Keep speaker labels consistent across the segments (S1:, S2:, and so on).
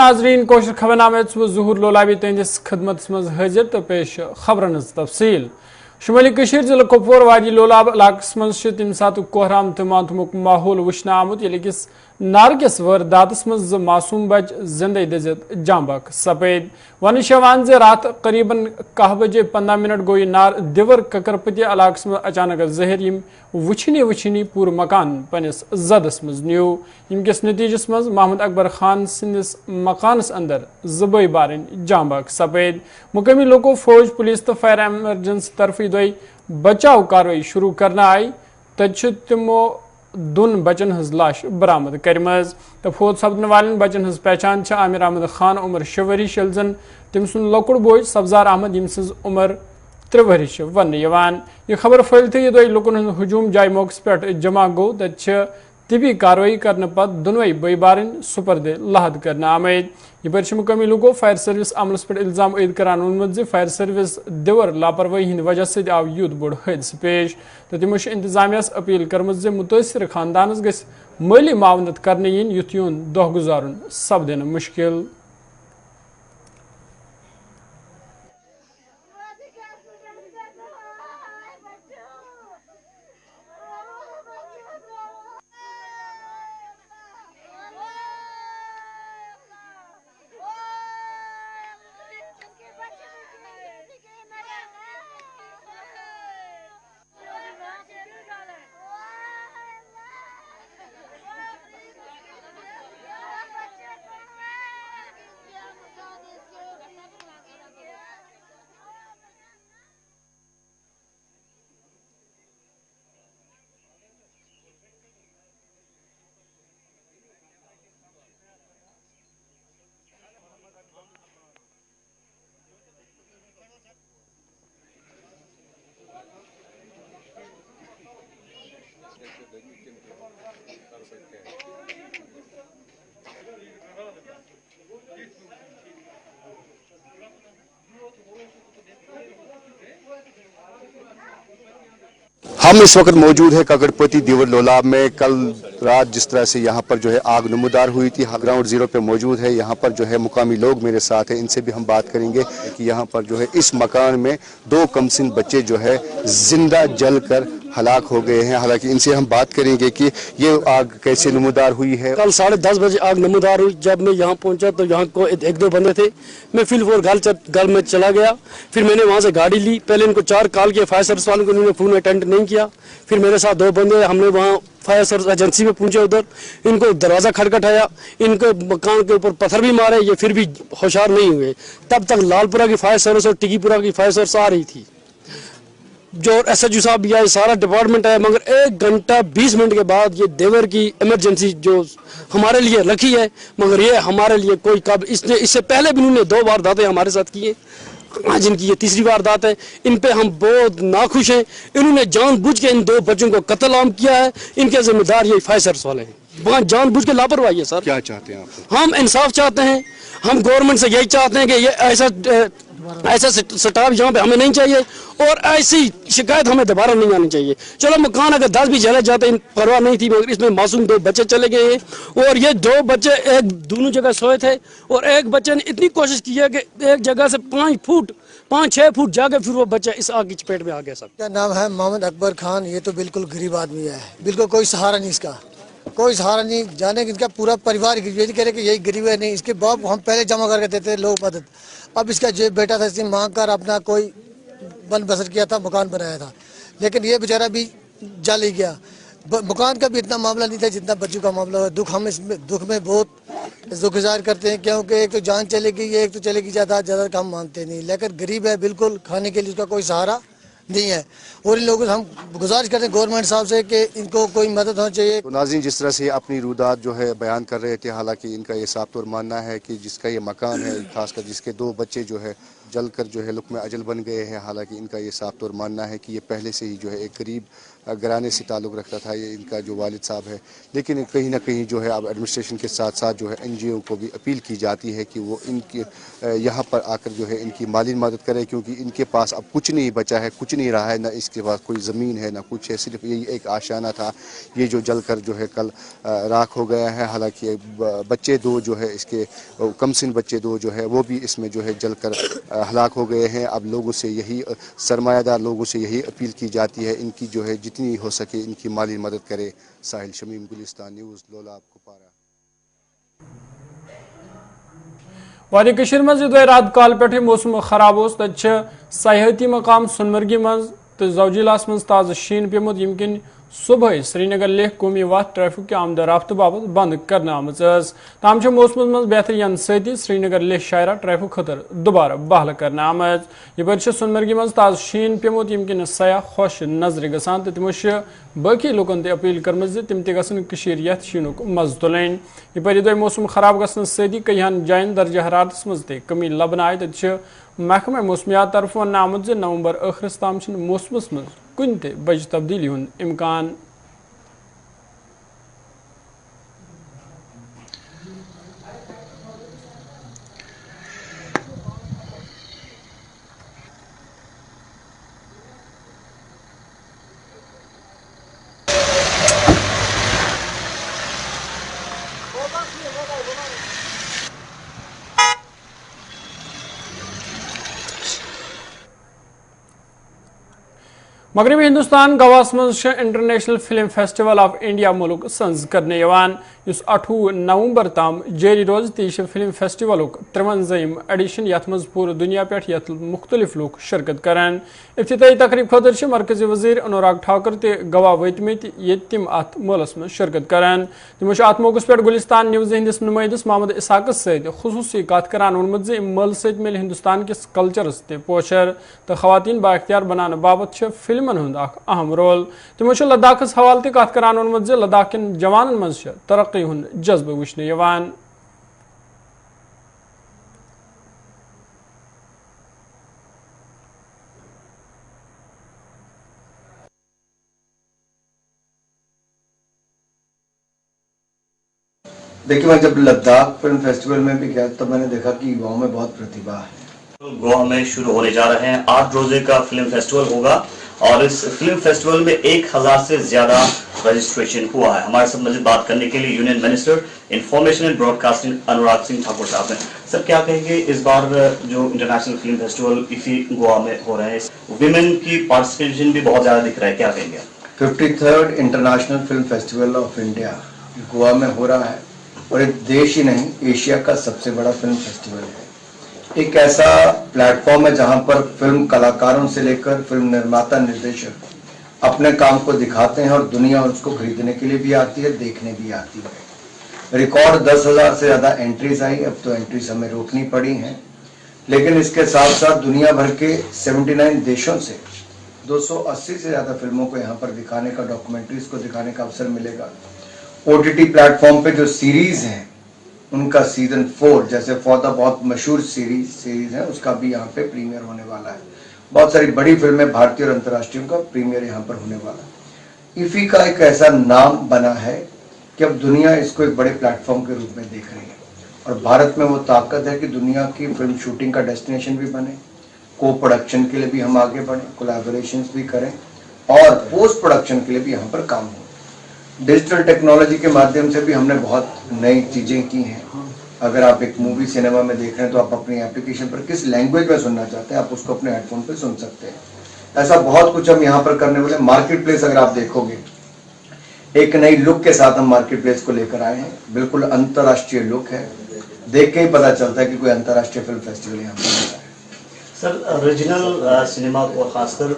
S1: नाजरीन कोशर खबरनामे ज़हूर लोलाबी तुंदिस खिदमत मज हाजिर तो पेश खबरन तफसील शुमाली कशीर जिले कुपवार वादी लोलाब इलाकस मज तम सात कोहराम तो मातमुक माहौल वुचन आमुत येल किस नारकिस वारदातस मज मासूम बच जिंदे दजित जांबाक सपेद वन जे रात करीबन 1 बजे 15 मिनट गो नार दिवर ककरपति इलाकस मज अचानक जहर यम वुचनी पूर मकान पनिस जदस मज न्यू यमकिस नतीजस मज महमद अकबर खान सिंदिस मकानस अंदर जबई बारन जांबाक सपेद मुकामी लोगों फौज पुलिस तो फायर एमरजेंसी तरफ दोई बचाव कार्रवाई शुरू करना आई तब तमो दोन बचन हज लाश बरामद करमज तो फौत सपदन वालन बचन हज पहचान आमिर अहमद खान उम्र 6 वरी शलजन तम सुन लकुड़ बोय सब्जार अहमद यम सज उम्र 3 वरी वन यह खबर फैलते ये दोई लुकन हजूम जाय मौकस पे जमा गो तब तिबी कार्रवाई करने पत दोनों बई बारन सुपर्दे लहद करने आमद यह मुकामी लोगों फायर सर्विस अमलस पे इल्जाम ऐद करान वोनमुत फायर सर्विस दिवर लापरवाही हंद वजह से आव यूत बोड़ हादस पेश तो तमो इंतजामिया अपील कर्म मुतासर खानदानस गस माली मावनत करने yin युथ यून दह गुजारुन सपदन मुश्किल।
S2: हम इस वक्त मौजूद है ककड़पति दिवर लोलाब में। कल रात जिस तरह से यहाँ पर जो है आग नमूदार हुई थी, ग्राउंड जीरो पे मौजूद है। यहाँ पर जो है मुकामी लोग मेरे साथ हैं, इनसे भी हम बात करेंगे कि यहाँ पर जो है इस मकान में 2 कमसिन बच्चे जो है जिंदा जल कर हलाक हो गए हैं। हालांकि इनसे हम बात करेंगे कि ये आग कैसे नमूदार हुई है।
S3: कल 10:30 बजे आग नमूदार हुई। जब मैं यहाँ पहुँचा तो यहाँ को 1-2 बंदे थे। मैं फिल फोर घर में चला गया। फिर मैंने वहाँ से गाड़ी ली। पहले इनको 4 कॉल किया फायर सर्विस वालों को, उन्होंने फोन अटेंड नहीं किया। फिर मेरे साथ 2 बंदे, हमने वहाँ फायर सर्विस एजेंसी में पहुंचे। उधर इनको दरवाज़ा खटखटाया, इनको मकान के ऊपर पत्थर भी मारे, ये फिर भी होशियार नहीं हुए। तब तक लालपुरा की फायर सर्विस और टिकीपुरा की फायर सर्विस आ रही थी, जो SHO साहब भी आए, सारा डिपार्टमेंट आया। मगर 1 घंटा 20 मिनट के बाद ये देवर की इमरजेंसी जो हमारे लिए रखी है, मगर ये हमारे लिए कोई कब इससे पहले भी इन्होंने 2 वारदातें हमारे साथ की है, आज इनकी ये 3री वारदात है। इन पे हम बहुत नाखुश हैं। इन्होंने जानबूझ के इन 2 बच्चों को कत्ल आम किया है। इनके जिम्मेदार ये फायर सर्विस वाले हैं। वहाँ जानबूझ के लापरवाही है। सर
S2: क्या चाहते हैं आप?
S3: हम इंसाफ चाहते हैं। हम गवर्नमेंट से यही चाहते हैं कि ये ऐसा स्टाफ यहाँ पे हमें नहीं चाहिए और ऐसी शिकायत हमें दोबारा नहीं आनी चाहिए। चलो मकान अगर 10 भी जले जाते इन परवाह नहीं थी, मगर इसमें मासूम 2 बच्चे चले गए हैं। और ये 2 बच्चे दोनों जगह सोए थे और एक बच्चे ने इतनी कोशिश की है कि एक जगह से 5-6 फुट जाके फिर वो बच्चा इस आग की चपेट में आ गया। सब
S4: क्या नाम है? मोहम्मद अकबर खान। ये तो बिल्कुल गरीब आदमी है, बिल्कुल कोई सहारा नहीं, इसका कोई सहारा नहीं। जाने कि इनका पूरा परिवार ये कह रहे कि यही गरीब है। नहीं, इसके बाप हम पहले जमा करके देते लोग मदद। अब इसका जो बेटा था इसने मांग कर अपना कोई बन बसर किया था, मकान बनाया था, लेकिन ये बेचारा भी जल ही गया। मकान का भी इतना मामला नहीं था जितना बच्चों का मामला है। दुख हम इसमें दुख में बहुत दुख जार करते हैं, क्योंकि एक तो जान चलेगी, एक तो चलेगी ज़्यादा का हम मानते नहीं। लेकिन गरीब है बिल्कुल, खाने के लिए उसका कोई सहारा नहीं है। और इन लोगों से हम गुजारिश करते हैं गवर्नमेंट साहब से कि इनको कोई मदद होनी चाहिए।
S2: तो नाज़रीन, जिस तरह से अपनी रुदात जो है बयान कर रहे थे, हालांकि इनका ये साफ तौर मानना है कि जिसका ये मकान है, खासकर जिसके 2 बच्चे जो है जल कर जो है लुक में अजल बन गए हैं। हालांकि इनका ये साफ तौर मानना है कि ये पहले से ही जो है एक गरीब घराने से ताल्लुक़ रखता था, ये इनका जो वालिद साहब है। लेकिन कहीं ना कहीं जो है अब एडमिनिस्ट्रेशन के साथ साथ जो है NGO को भी अपील की जाती है कि वो इनके यहाँ पर आकर जो है इनकी माली मदद करे, क्योंकि इनके पास अब कुछ नहीं बचा है, कुछ नहीं रहा है, ना इसके पास कोई ज़मीन है ना कुछ है, सिर्फ यही एक आशाना था। ये जो जल कर जो है कल राख हो गया है। हालांकि बच्चे दो जो है इसके कमसिन बच्चे दो जो है वो भी इसमें जो है जल कर हलाक हो गए हैं। अब लोगों से यही सरमायादार लोगों से यही अपील की जाती है इनकी जो है जितनी हो सके इनकी माली मदद करे। साहिल शमीम, गुलिस्तान न्यूज़, लोलाब कुपवारा।
S1: वादी कशीर मज रात काल पे मौसम खराब तत सयाहती मकाम सोनमर्गी मज तो जौजिलास मज ताज़ शीन पेमुत यमकिन सुबह श्रीनगर लेह कौमी वत ट्रैफिक के आमद रफ्त बाबत बंद करना ताम मौसम मज बेहतरी सती श्रीनगर लेह शायरा ट्रैफिक खतर दोबारा बहाल करना आमद। यपर सोनमर्गी मज ताज़ शीन पेमुत यमकिन सयाह खुश नजर गसान तो तमो बाकी लोकन अपील कर्म तम तशीर शीनुक मज तुलन। यपर यह मौसम खराब गसन सती कईहन जायन दर्जा हरारत मज कमी लबन आय तो महकमा मौसमियात तरफ वन आमुत नवंबर आखिरस ताम मौसमस मज कुन ते बज तब्दीली हुंद इम्कान। मगरबी हिंदुस्तान गवास मज international film festival of India मुल्क संज करने 8 नवंबर ताम जारी रोज तीस फिल्म फेस्टिवल 53 एडिशन यथ मज पूरे दुनिया पे यथ मुख्तलिफ लोग शिरकत करान। इफ्तिताई तकरीब खतर मरकजी वजीर अनुराग ठाकुर ते गवाह वतमित ये तिम अत मलस में शिरकत करान। तमो अत मौके पे गुलिस्तान न्यूज़ हंदिस नुमाइंदस मोहम्मद इसाकस सत खुसूसी कत करान वोनमुत ज मल सत मिल हिंदुस्तान किस कल्चरस ते पोशर तो खवातीन बाख्तियार बनाने बाबत फिल्मन हुंद अहम रोल। तमो लद्दाखस हवाले ते कत करान वोनमुत ज लद्दाख किन जवानन मज तरक्की हुंद जज्बे वुचने यवान।
S5: देखिए, मैं जब लद्दाख फिल्म फेस्टिवल में भी गया तब मैंने देखा कि युवाओं में बहुत प्रतिभा है।
S6: गोवा में शुरू होने जा रहे हैं 8 रोजे का फिल्म फेस्टिवल होगा और इस फिल्म फेस्टिवल में 1000 से ज्यादा रजिस्ट्रेशन हुआ है। हमारे साथ मज़ीद बात करने के लिए union minister information and broadcasting Anurag Singh Thakur Sahab हैं। सर, क्या कहेंगे इस बार जो इंटरनेशनल फिल्म फेस्टिवल इसी गोवा में हो रहे हैं, विमेन की पार्टिसिपेशन भी बहुत ज्यादा दिख रहा है, क्या कहेंगे?
S5: 53rd international film festival of India Goa में हो रहा है और एक देश ही नहीं, एशिया का सबसे बड़ा फिल्म फेस्टिवल है। एक ऐसा प्लेटफॉर्म है जहां पर फिल्म कलाकारों से लेकर फिल्म निर्माता निर्देशक अपने काम को दिखाते हैं और दुनिया उसको खरीदने के लिए भी आती है, देखने भी आती है। रिकॉर्ड 10,000 से ज्यादा एंट्रीज आई। अब तो एंट्रीज हमें रोकनी पड़ी हैं, लेकिन इसके साथ साथ दुनिया भर के 79 देशों से 280 से ज्यादा फिल्मों को यहाँ पर दिखाने का, डॉक्यूमेंट्रीज को दिखाने का अवसर मिलेगा। OTT प्लेटफॉर्म पे जो सीरीज हैं उनका सीजन 4 जैसे फौदा बहुत मशहूर सीरीज है, उसका भी यहाँ पे प्रीमियर होने वाला है। बहुत सारी बड़ी फिल्में भारतीय और अंतर्राष्ट्रीय का प्रीमियर यहाँ पर होने वाला है। इफी का एक ऐसा नाम बना है कि अब दुनिया इसको एक बड़े प्लेटफॉर्म के रूप में देख रही है और भारत में वो ताकत है कि दुनिया की फिल्म शूटिंग का डेस्टिनेशन भी बने, को प्रोडक्शन के लिए भी हम आगे बढ़े, कोलैबोरेशंस भी करें और पोस्ट प्रोडक्शन के लिए भी यहाँ पर काम हो। डिजिटल टेक्नोलॉजी के माध्यम से भी हमने बहुत नई चीजें की हैं। अगर आप एक मूवी सिनेमा में देख रहे हैं तो आप अपनी एप्लीकेशन पर किस लैंग्वेज में सुनना चाहते हैं आप उसको अपने हेडफोन पे सुन सकते हैं। ऐसा बहुत कुछ हम यहाँ पर करने वाले। मार्केट प्लेस अगर आप देखोगे, एक नई लुक के साथ हम मार्केट प्लेस को लेकर आए हैं। बिल्कुल अंतर्राष्ट्रीय लुक है, देख के ही पता चलता है कि कोई अंतर्राष्ट्रीय फिल्म फेस्टिवल यहाँ पर होता है।
S6: सर, रीजनल सिनेमा और खासकर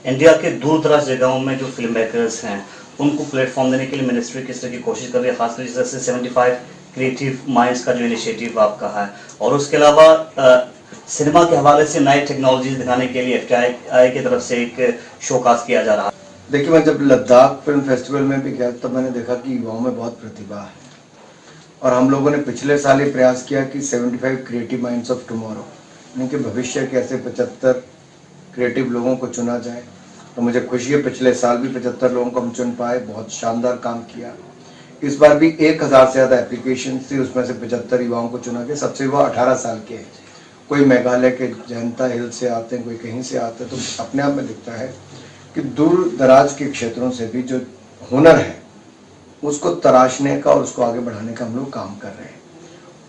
S6: इंडिया के दूर दराज जगहों में जो फिल्म मेकर्स हैं उनको प्लेटफॉर्म देने के लिए मिनिस्ट्री किस तरह की कोशिश कर रही है, खासकर जिस तरह से 75 क्रिएटिव माइंड्स का जो इनिशिएटिव आपका है, और उसके अलावा सिनेमा के हवाले से नई टेक्नोलॉजीज दिखाने के लिए FTI की तरफ से एक शोकास किया जा रहा है।
S5: देखिए, मैं जब लद्दाख फिल्म फेस्टिवल में भी गया तब मैंने देखा कि युवाओं में बहुत प्रतिभा है और हम लोगों ने पिछले साल ही प्रयास किया कि 75 क्रिएटिव माइंड्स ऑफ टुमारो इनके भविष्य के ऐसे 75 क्रिएटिव लोगों को चुना जाए। तो मुझे खुशी है, पिछले साल भी 75 लोगों को हम चुन पाए, बहुत शानदार काम किया। इस बार भी 1000 से ज़्यादा एप्लीकेशन थी, उसमें से 75 युवाओं को चुना गया। सबसे युवा 18 साल के हैं, कोई मेघालय के जयंता हिल से आते हैं, कोई कहीं से आते हैं। तो अपने आप में दिखता है कि दूर दराज के क्षेत्रों से भी जो हुनर है उसको तराशने का और उसको आगे बढ़ाने का हम लोग काम कर रहे हैं।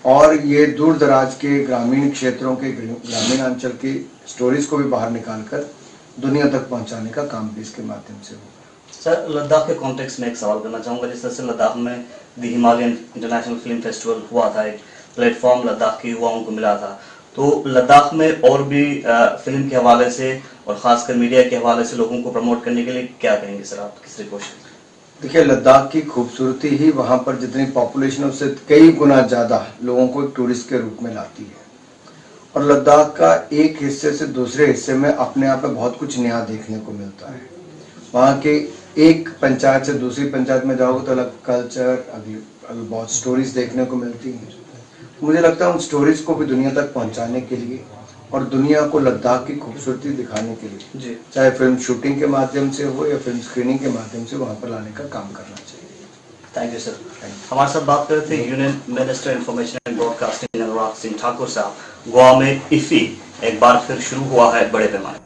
S5: और ये दूर दराज के ग्रामीण क्षेत्रों के ग्रामीण अंचल की स्टोरीज को भी बाहर निकालकर दुनिया तक पहुंचाने का काम भी इसके माध्यम से होगा।
S6: सर, लद्दाख के कॉन्टेक्स्ट में एक सवाल करना चाहूँगा। जिस तरह से लद्दाख में the Himalayan international film festival हुआ था, एक प्लेटफॉर्म लद्दाख के युवाओं को मिला था, तो लद्दाख में और भी फिल्म के हवाले से और खासकर मीडिया के हवाले से लोगों को प्रमोट करने के लिए क्या कहेंगे सर आप, किस रिक्वेस्ट?
S5: देखिए, लद्दाख की खूबसूरती ही वहाँ पर जितनी पॉपुलेशन है उससे कई गुना ज़्यादा लोगों को टूरिस्ट के रूप में लाती है। और लद्दाख का एक हिस्से से दूसरे हिस्से में अपने आप में बहुत कुछ नया देखने को मिलता है। वहाँ के एक पंचायत से दूसरी पंचायत में जाओगे तो अलग कल्चर, अभी बहुत स्टोरीज देखने को मिलती हैं। मुझे लगता है उन स्टोरीज को भी दुनिया तक पहुँचाने के लिए और दुनिया को लद्दाख की खूबसूरती दिखाने के लिए
S6: जी,
S5: चाहे फिल्म शूटिंग के माध्यम से हो या फिल्म स्क्रीनिंग के माध्यम से वहाँ पर लाने का काम करना चाहिए।
S6: Thank you sir. हमारे साथ बात कर रहे थे union minister information and broadcasting Anurag Singh Thakur Sahab. Goa में इफी एक बार फिर शुरू हुआ है बड़े पैमाने।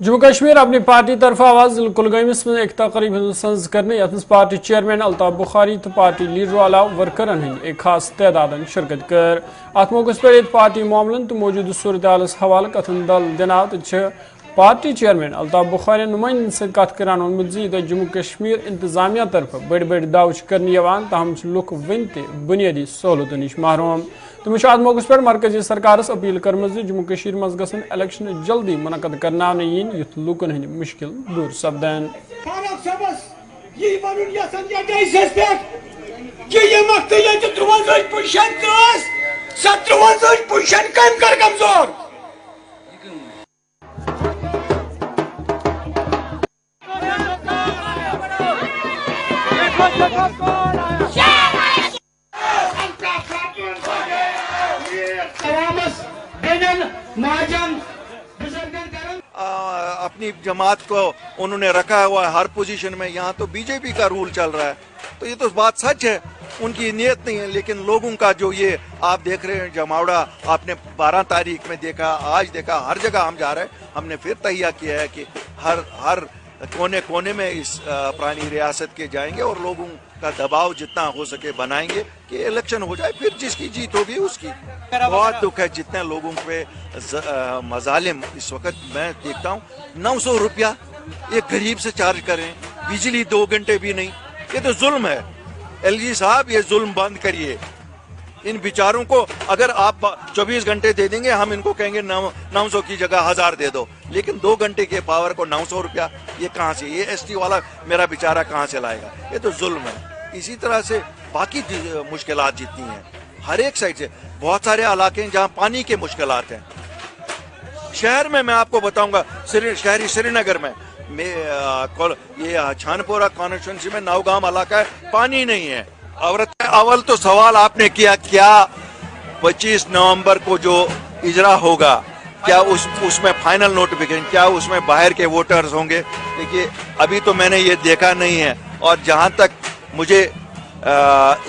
S1: जम्मू कश्मीर अपनी पार्टी तरफ आवाज कुलगामिस में एक तकरीब संज करने यथ पार्टी चेयरमैन अल्ताफ बुखारी तो पार्टी लीडर वाला वर्करन हंद एक खास तादाद शिरकत कर। अत मौके पर पार्टी मामलन तो मौजूद सूरत हालस हवाले कथन दल दिना तो पार्टी चेयरमैन अल्ताफ बुखारी नुमाइंदन सत कत करान वोनमुत ज जम्मू कश्मीर इंतजामिया तरफ बड़ बड़ दाव करने तहम लुक वन बुनियादी सहूलतों निश महरूम। तमो अत मौके पर मरकजी सरकारस अपील कर्म जम्मू कश्मीर मज गसन इलेक्शन जल्दी मुनकद करनाने यीन युथ लूकन हंद मुश्किल दूर सपदन।
S7: अपनी जमात को उन्होंने रखा हुआ है हर पोजीशन में। यहाँ तो बीजेपी का रूल चल रहा है, तो ये तो बात सच है, उनकी नीयत नहीं है। लेकिन लोगों का जो ये आप देख रहे हैं जमावड़ा, आपने 12 तारीख में देखा, आज देखा, हर जगह हम जा रहे हैं। हमने फिर तैयार किया है कि हर कोने कोने में इस पुरानी रियासत के जाएंगे और लोगों का दबाव जितना हो सके बनाएंगे कि इलेक्शन हो जाए, फिर जिसकी जीत होगी उसकी। बहुत दुख है जितने लोगों पे मजालिम इस वक्त मैं देखता हूँ। 900 रुपया एक गरीब से चार्ज करें, बिजली 2 घंटे भी नहीं, ये तो जुल्म है। एलजी साहब, ये जुल्म बंद करिए। इन बेचारों को अगर आप 24 घंटे दे देंगे, हम इनको कहेंगे 900 की जगह 1000 दे दो, लेकिन 2 घंटे के पावर को 900 रुपया ये कहाँ से, ये एसटी वाला मेरा बेचारा कहाँ से लाएगा? ये तो जुल्म है। इसी तरह से बाकी मुश्किलात जितनी हैं हर एक साइड से, बहुत सारे इलाके हैं जहाँ पानी के मुश्किलात हैं। शहर में मैं आपको बताऊंगा, शहरी श्रीनगर में ये छानपोरा कॉन्स्टिट्यूंसी में नौगाम इलाका है, पानी नहीं है। अव्वल तो सवाल आपने किया, क्या 25 नवंबर को जो इजरा होगा, क्या उसमें फाइनल नोटिफिकेशन, क्या उसमें बाहर के वोटर्स होंगे? देखिए, अभी तो मैंने ये देखा नहीं है, और जहां तक मुझे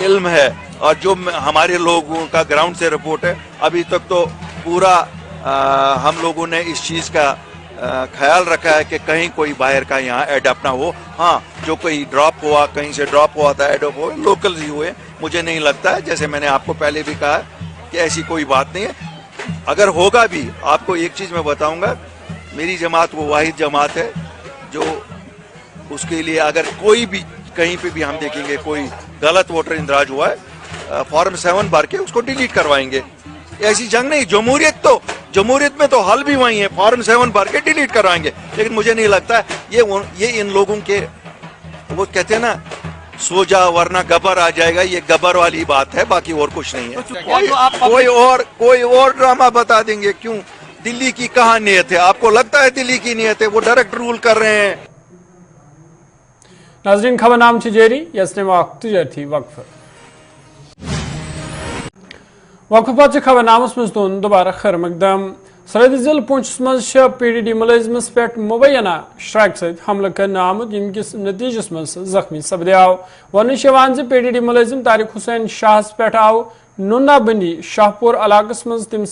S7: इल्म है और जो हमारे लोगों का ग्राउंड से रिपोर्ट है, अभी तक तो पूरा हम लोगों ने इस चीज़ का ख्याल रखा है कि कहीं कोई बाहर का यहाँ एडॉप्ट ना हो। हाँ, जो कोई ड्रॉप हुआ, कहीं से ड्रॉप हुआ था, एडॉप्ट हुए, लोकल ही हुए। मुझे नहीं लगता है, जैसे मैंने आपको पहले भी कहा कि ऐसी कोई बात नहीं है। अगर होगा भी, आपको एक चीज़ मैं बताऊंगा, मेरी जमात वो वाहिद जमात है जो उसके लिए अगर कोई भी कहीं पे भी हम देखेंगे कोई गलत वोटर इंदराज हुआ है, फॉर्म 7 भर के उसको डिलीट करवाएंगे। ऐसी जंग नहीं, जमहूरियत में तो हल भी वही है, फॉर्म 7 भर के डिलीट करवाएंगे। लेकिन मुझे नहीं लगता ये इन लोगों के, वो कहते हैं ना, सो जा वरना गबर आ जाएगा, ये गबर वाली बात है, बाकी और कुछ नहीं है। कोई और ड्रामा बता देंगे। क्यों? दिल्ली की कहाँ नीयत है? आपको लगता है दिल्ली की नीयत है? वो डायरेक्ट रूल कर रहे हैं।
S1: नाज़रीन, खबर नाम जारी, यसने वक्त थी वक्फ। वक्फ खबर नामस मज तुन दोबारा खैर मकदम सरहदी जिल पुंछ मज PDD मुलजमस पे मुबैना स्ट्राइक सहित हमला करने आमुद यमकिस नतीजस मज जख्मी सपद्याव वन PDD मुलजिम तारिक हुसैन शाह पे आव नुना बंदी शाहपुर इलाकस मज तम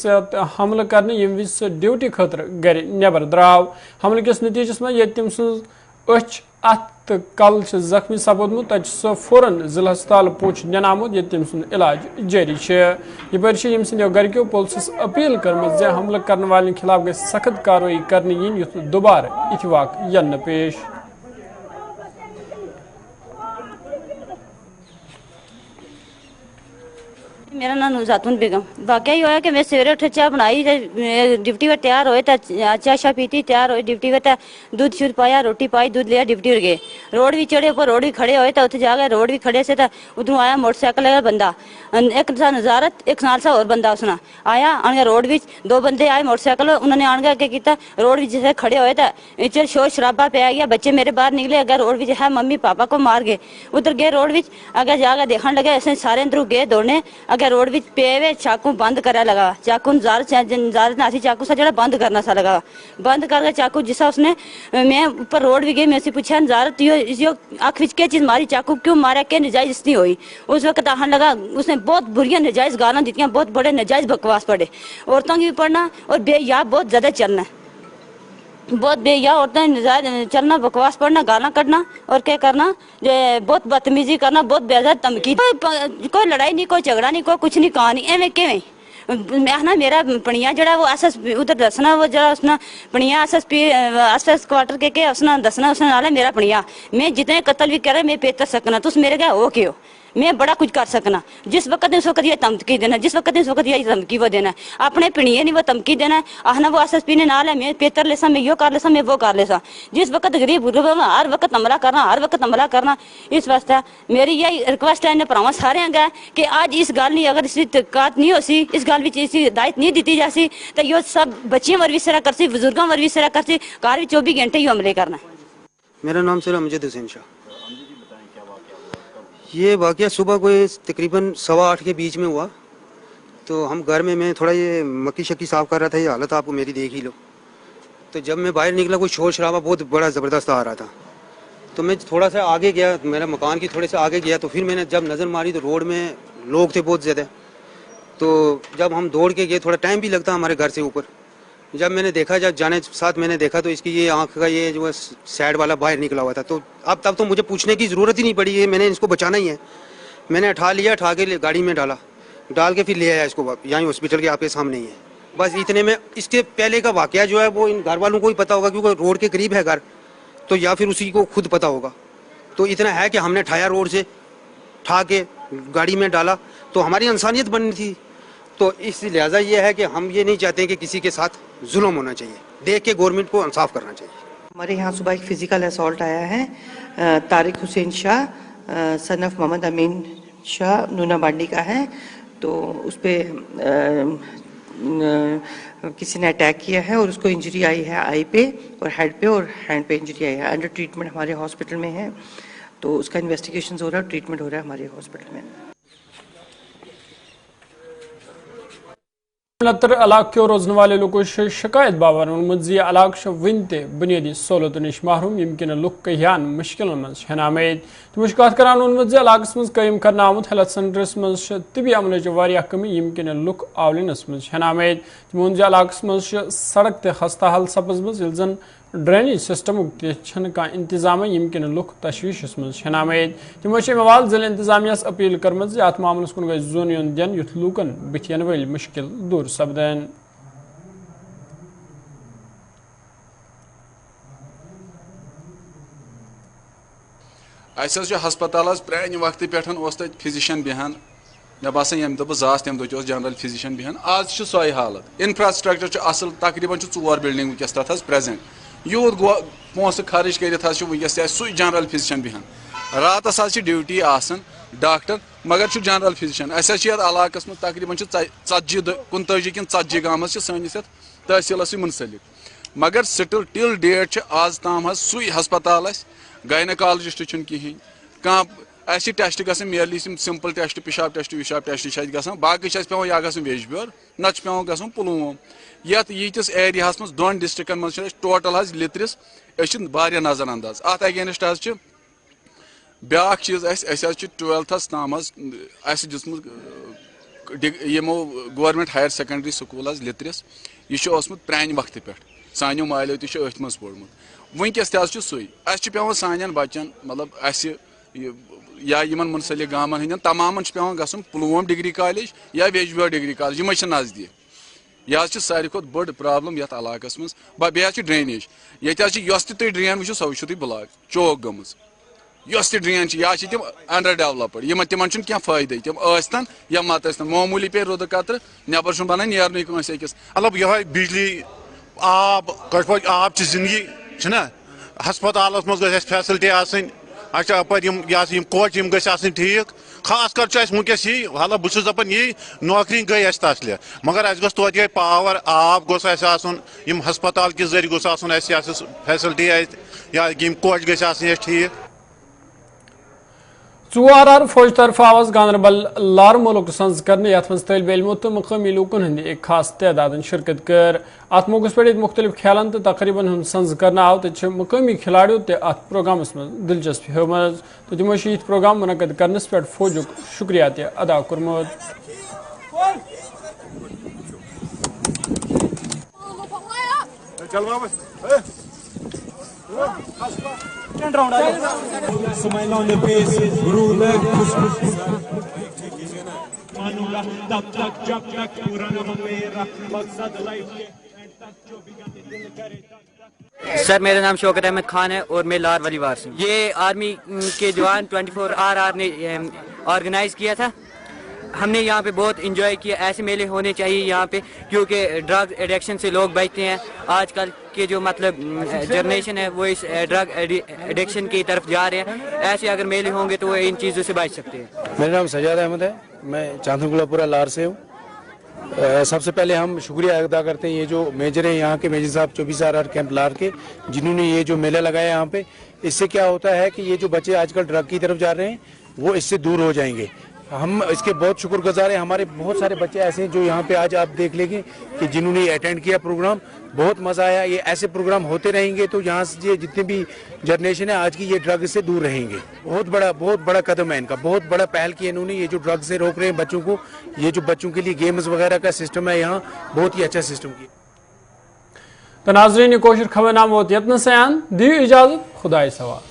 S1: हमला करने यम विज ड्यूटी खतर गर नबर द्राव हमल किस नतीजस मज तम सच अत कल जख्मी सपोदमुत तक फौरन जिला अस्पताल पुंछ निन आमुद ये तम सुन इलाज जारी यपर यम सो गरक्यो पुलिस अपील कर हमला करने वाले खिलाफ गई सख्त कार्रवाई करने yin युथ दोबारा इथ वाक यन पेश।
S8: मेरा नाम नुजातुन बेगम। वाकया ही होया कि मैं सवेरे उठे चाह बनाई ड्यूटी पर तैयार होए चाह शाह पीती तैयार होए ड्यूटी पर दूध शूध पाया रोटी पाई दूध लिया ड्यूटी पर गए रोड भी चढ़े ऊपर रोड भी खड़े होए उत्थे जाके रोड भी खड़े से उधरों आया मोटरसाइकिल लगा बंदा एक सा नजारत एक साल सा और बंदा उसने आया आने रोड भी दो बंदे आए मोटरसाइकिल उन्होंने आन के किया रोड भी जैसे खड़े होए चल शोर शराबा पे आ गया बच्चे मेरे बाहर निकले अगर रोड भी है मम्मी पापा को मार गए उधर गए रोड भी अगर जाकर देखने लगे ऐसे सारे अंदरों गए दौड़ने अगर रोड भी पे चाकू बंद करा लगा चाकू नासी चाकू सा जरा बंद करना सा लगा बंद करके चाकू जिसा उसने मैं ऊपर रोड भी गई मैं से पूछा नजारत यो आँख विच क्या चीज मारी चाकू क्यों मारा क्या नजायज इसलिए हुई उस वक्त आहन लगा उसने बहुत बुरी नजायज गाना दी बहुत बड़े नजायज बकवास पड़े औरतों की भी पढ़ना और बेया बहुत ज्यादा चलना बहुत बेया औरतें चलना बकवास पढ़ना गाना कढ़ना और क्या करना बहुत बदतमीजी करना बहुत बेजा धमकी कोई लड़ाई नहीं कोई झगड़ा नहीं कोई कुछ नहीं कहानी एवं किवें मैं ना मेरा पनिया जरा वो एस उधर दसना वो जरा उसने पनिया एस क्वार्टर के उसने दसना उसने नाले मेरा पनिया मैं जितने कत्ल भी करे मैं पेतर सकना तुस मेरे क्या हो के हो मैं बड़ा कुछ कर सकना जिस वक्त उस वक्त ये धमकी देना जिस वक्त उस वक्त ये धमकी वो देना अपने पिणिए नहीं वो धमकी देना आहना वो SSP ने नाल है मैं पेतर लेसा मैं यो कर लेसा मैं वो कर लेसा जिस वक्त गरीब हर वक्त हमला करना इस वास्ते मेरी यही रिक्वेस्ट है भरावां सारे अगर कि आज इस गल नहीं अगर इसकी तहकीकात नहीं हो सी इस गल में इसकी हिदायत नहीं दी जासी तो यो सब बच्चियों वर भी सिरा करसी बुजुर्गों वर भी सिरा करसी घर भी 24 घंटे ही हमले करना।
S9: मेरा नाम सर अमजद हुसैन शाह। ये वाक़या सुबह कोई तकरीबन 7:15 के बीच में हुआ तो हम घर में मैं थोड़ा ये मक्की शक्की साफ़ कर रहा था ये हालत आपको मेरी देख ही लो तो जब मैं बाहर निकला कोई शोर शराबा बहुत बड़ा ज़बरदस्त आ रहा था तो मैं थोड़ा सा आगे गया मेरा मकान की थोड़े से आगे गया तो फिर मैंने जब नज़र मारी तो रोड में लोग थे बहुत ज़्यादा तो जब हम दौड़ के गए थोड़ा टाइम भी लगता हमारे घर से ऊपर जब मैंने देखा जब जाने साथ मैंने देखा तो इसकी ये आँख का ये जो साइड वाला बाहर निकला हुआ था तो अब तब तो मुझे पूछने की ज़रूरत ही नहीं पड़ी है मैंने इसको बचाना ही है मैंने उठा के गाड़ी में डाल के फिर ले आया इसको यहाँ हॉस्पिटल के आपके सामने ही है बस इतने में। इसके पहले का वाक़या जो है वो इन घर वालों को ही पता होगा क्योंकि रोड के करीब है घर तो या फिर उसी को खुद पता होगा तो इतना है कि हमने उठाया रोड से उठा के गाड़ी में डाला तो हमारी इंसानियत बननी थी तो इस लिहाजा ये है कि हम ये नहीं चाहते कि किसी के साथ जुल्म होना चाहिए देख के गवर्नमेंट को इंसाफ करना चाहिए।
S10: हमारे यहाँ सुबह एक फिजिकल असॉल्ट आया है तारिक हुसैन शाह सन ऑफ मोहम्मद अमीन शाह नूना बांडी का है तो उस पर किसी ने अटैक किया है और उसको इंजरी आई है आई पे और हेड पे और हैंड पे इंजरी आई है अंडर ट्रीटमेंट हमारे हॉस्पिटल में है तो उसका इन्वेस्टिगेशन हो रहा है ट्रीटमेंट हो रहा है हमारे हॉस्पिटल में।
S1: लतर इलाके रोजन वाले लोगों से शिकायत बावन इलाक वन बुनियादी सहूलत नश महरूम यमकिन लुक कहियान मुश्किल मनामेद तमो करान इलाक मज कायम करना आमुत हेल्थ सेंटरस मज तिबी अमल कमी यमकिन लुक आवलिनस मनामेद तमो इलाक मज सड़क खस्ता हाल सपजम जन ड्रेनेज सिस्टम इंतजाम यमकिन लुक तशवीश मनामेद तमो अवाल जिले इंतजामिया अपील कर्म अत मामलस कुन गई जोन योन दिन युथ लूकन बथियन वल मुश्किल दूर सपदन।
S11: हस्पताल प्रान वक्त पे फिजिशियन बिहान मे बासान यम दो जास तम दो जनरल फिजिशियन बिहान आज सोई हालत इंफ्रास्ट्रक्चर असल तकरीबन 4 बिल्डिंग वनकस तथ प्रेजेंट यूत गो पोस खर्च कर वनकस सू जनरल फिजिशियन बिहान रात ड्यूटी आसन डॉक्टर मगर जनरल फिजिशियन अलाकस में तकरीबन 39 कि 40 गाम सैनिस तहसील मुंसलिक मगर स्टिल टिल डेट आज ताम सू हस्पताल गायनकोलॉजिस्ट कहें اَسہِ ٹیسٹ گژھان میرلی سمپل ٹیسٹ پِشاب ٹیسٹ وِشاب ٹیسٹ چھِ اَسہِ گژھان باقٕے چھِ اَسہِ پیٚوان یا گژھُن ویجبیور نَتہٕ چھُ پیٚوان گژھُن پُلووم یَتھ ییٖتِس ایریاہَس منٛز 2 ڈِسٹرکَن منٛز چھِ اَسہِ ٹوٹل حظ لِترِس أسۍ چھِ واریاہ نظر انداز اَتھ اگینسٹ حظ چھِ بیٛاکھ چیٖز اَسہِ حظ چھِ 12تھَس تام حظ اَسہِ دِژمٕژ یِمو گورمنٹ ہایر سیکنڈری سکوٗل حظ لِترِس یہِ چھُ اوسمُت پرٛانہِ وقتہٕ پٮ۪ٹھ سانیو مالیو تہِ چھُ أتھۍ منٛز پوٚرمُت وٕنکٮ۪س تہِ حظ چھُ سُے اَسہِ چھُ پیٚوان سانٮ۪ن بَچَن مطلب اَسہِ یا یِمن مُنسلِک گامن ہٕنٛدٮ۪ن تمامن چھُ پیٚوان گژھُن پُلووم ڈگری کالیج یا ویجبیور ڈگری کالیج یِمے چھِ نزدیٖک یہِ حظ چھِ ساروی کھۄتہٕ بٔڑ پرابلم یتھ علاقس منٛز بیٚیہِ حظ چھِ ڈرینیج ییٚتہِ حظ چھِ یۄس تہِ تُہۍ ڈرین وٕچھِو سۄ وٕچھِو تُہۍ بٕلاک چوک گٔمٕژ یۄس تہِ ڈرین چھِ یا چھِ تِم انڈر ڈیولپڈ تِمن چھُنہٕ کینٛہہ فٲیدٕ تِم ٲسۍتن یا مت ٲسۍتن معموٗلی پیٚیہِ رُدٕ قطرٕ نٮ۪بر چھُنہٕ بنان نیرنُے کٲنٛسہِ أکِس
S12: مطلب یِہوے بجلی آب کٲشِر پٲٹھۍ آب چھِ زندگی چھِنہ ہسپتالس منٛز گژھِ اَسہِ فیسلٹی آسٕنۍ اَسہِ چھِ اپٲرۍ یِم کوچہِ یِم گژھِ آسٕنۍ ٹھیٖک خاص کر چھُ اَسہِ وٕنکٮ۪س یی حالہ بہٕ چھُس دپان یی نوکری گٔے اَسہِ تسلہِ مگر اَسہِ گوٚژھ توتہِ گٔے پاور آب گوٚژھ اَسہِ آسُن یِم ہسپتال کہِ ذٔریعہٕ گوٚژھ آسُن اَسہِ یۄس فیسلٹی اَتہِ یا یِم کوچہِ گژھِ آسٕنۍ اَسہِ ٹھیٖک
S1: 4 فوج طرف آواز گاندربل لار ملک سنز کرنے یتھ مز طالب علموں تو مقامی لوکن ہند ایک خاص تعداد شرکت کر ات موقع پہ مختلف کھیلن تو تقریباً ہند سنز کرنا آو تو مقامی کھلاڑیوں تے ات پروگرامس میں دلچسپی ہومز تو تمو یہ پروگرام منعقد کرنس پہ فوجک شکریہ تہ ادا کورمت
S13: Smile on the faces, ruler. Manula, tap tak, jab tak, purana mera, maksad life ke, and tak jo bhi gaane dil kare.
S14: سر میرا نام شوکت احمد خان ہے اور میں لار ولی وار سے یہ آرمی کے جوان 24RR نے آرگنائز کیا تھا ہم نے یہاں پہ بہت انجوائے کیا ایسے میلے ہونے چاہیے یہاں پہ کیونکہ ڈرگ ایڈکشن سے لوگ بچتے ہیں آج کل کے جو مطلب جنریشن ہے وہ اس ڈرگ ایڈکشن کی طرف جا رہے ہیں ایسے اگر میلے ہوں گے تو وہ ان چیزوں سے بچ سکتے ہیں
S15: میرا نام سجاد احمد ہے میں چاندن گلا پورہ لار سے ہوں سب سے پہلے ہم شکریہ ادا کرتے ہیں یہ جو میجر ہیں یہاں کے میجر صاحب 24RR کیمپ لار کے جنہوں نے یہ جو میلہ لگایا یہاں پہ اس سے کیا ہوتا ہے کہ یہ جو بچے آج کل ڈرگ کی طرف جا رہے ہیں وہ اس سے دور ہو جائیں گے ہم اس کے بہت شکر گزار ہیں ہمارے بہت سارے بچے ایسے ہیں جو یہاں پہ آج آپ دیکھ لیں گے کہ جنہوں نے اٹینڈ کیا پروگرام بہت مزہ آیا یہ ایسے پروگرام ہوتے رہیں گے تو یہاں سے جتنے بھی جنریشن ہے آج کی یہ ڈرگ سے دور رہیں گے بہت بڑا قدم ہے ان کا بہت بڑا پہل کیا انہوں نے یہ جو ڈرگ سے روک رہے ہیں بچوں کو یہ جو بچوں کے لیے گیمز وغیرہ کا سسٹم ہے یہاں بہت ہی اچھا سسٹم کیا
S1: تو ناظرین یہ کوشش خبر نامہ یتن سیان دیو اجازت خدا سوال